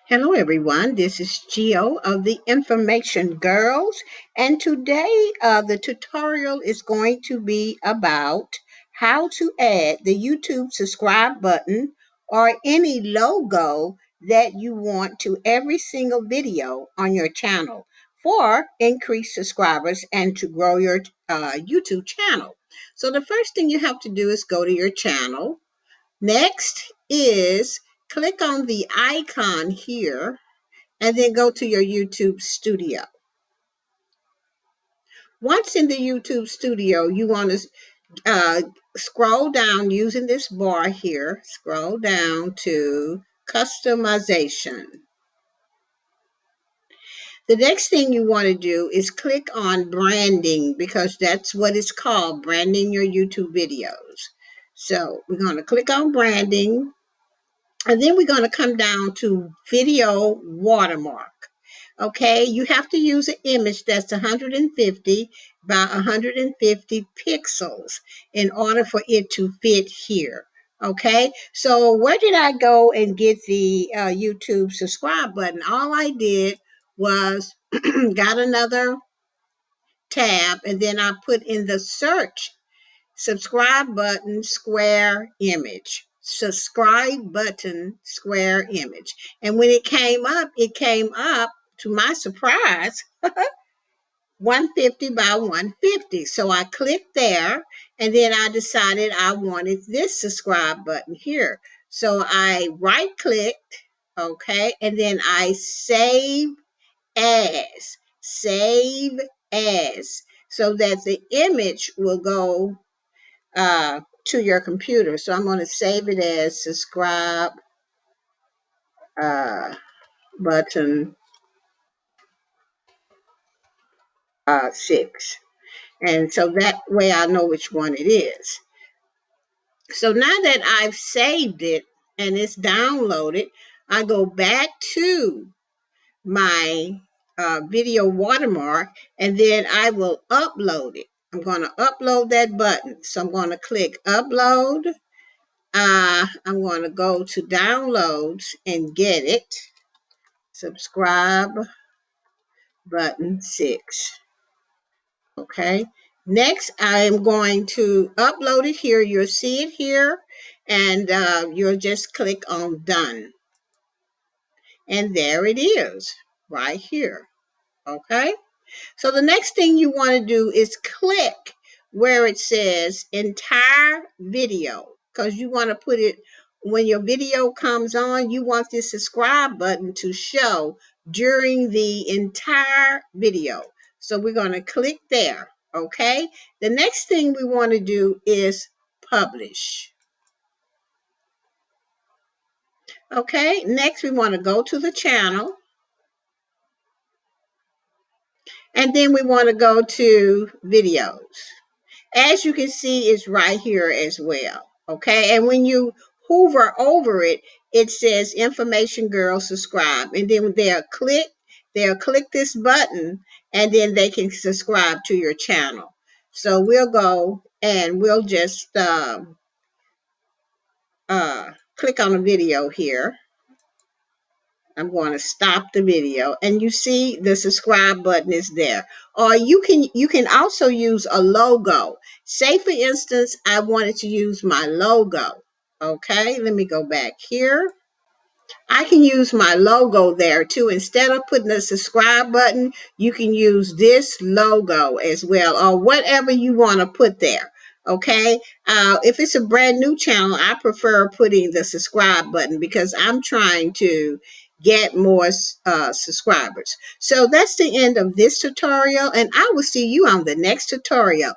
Hello, everyone. This is Geo of the Information Girls, and today the tutorial is going to be about how to add the YouTube subscribe button or any logo that you want to every single video on your channel for increased subscribers and to grow your YouTube channel. So, the first thing you have to do is go to your channel. Next is click on the icon here and then go to your YouTube studio. Once in the YouTube studio, you want to uh, scroll down using this bar here, scroll down to customization. The next thing you want to do is click on branding because that's what it's called, branding your YouTube videos. So we're going to click on branding. And then we're going to come down to video watermark. Okay, you have to use an image that's 150 by 150 pixels in order for it to fit here. Okay, so where did I go and get the YouTube subscribe button? All I did was got another tab and then I put in the search subscribe button square image, subscribe button square image. And when it came up to my surprise 150 by 150. So I clicked there and then I decided I wanted this subscribe button here. So I right clicked, okay, and then I as save as so that the image will go to your computer. So I'm going to save it as subscribe uh, button 6. And so that way I know which one it is. So now that I've saved it and it's downloaded, I go back to my video watermark and then I will upload it. I'm going to upload that button. So I'm going to click upload. I'm going to go to downloads and get it. Subscribe button 6. Okay. Next, I am going to upload it here. You'll see it here, and you'll just click on done. And there it is, right here. Okay. So the next thing you want to do is click where it says entire video because you want to put it when your video comes on, you want this subscribe button to show during the entire video. So we're going to click there. Okay. The next thing we want to do is publish. Okay. Next, we want to go to the channel. And then we want to go to videos. As you can see, it's right here as well. Okay. And when you hover over it, it says Information Girl subscribe. And then they'll click this button and then they can subscribe to your channel. So we'll go and we'll just click on a video here. I'm going to stop the video and you see the subscribe button is there. Or you can also use a logo. Say for instance, I wanted to use my logo. Okay, let me go back here. I can use my logo there too. Instead of putting a subscribe button, you can use this logo as well or whatever you want to put there. Okay. If it's a brand new channel, I prefer putting the subscribe button because I'm trying to get more subscribers. So that's the end of this tutorial, and I will see you on the next tutorial.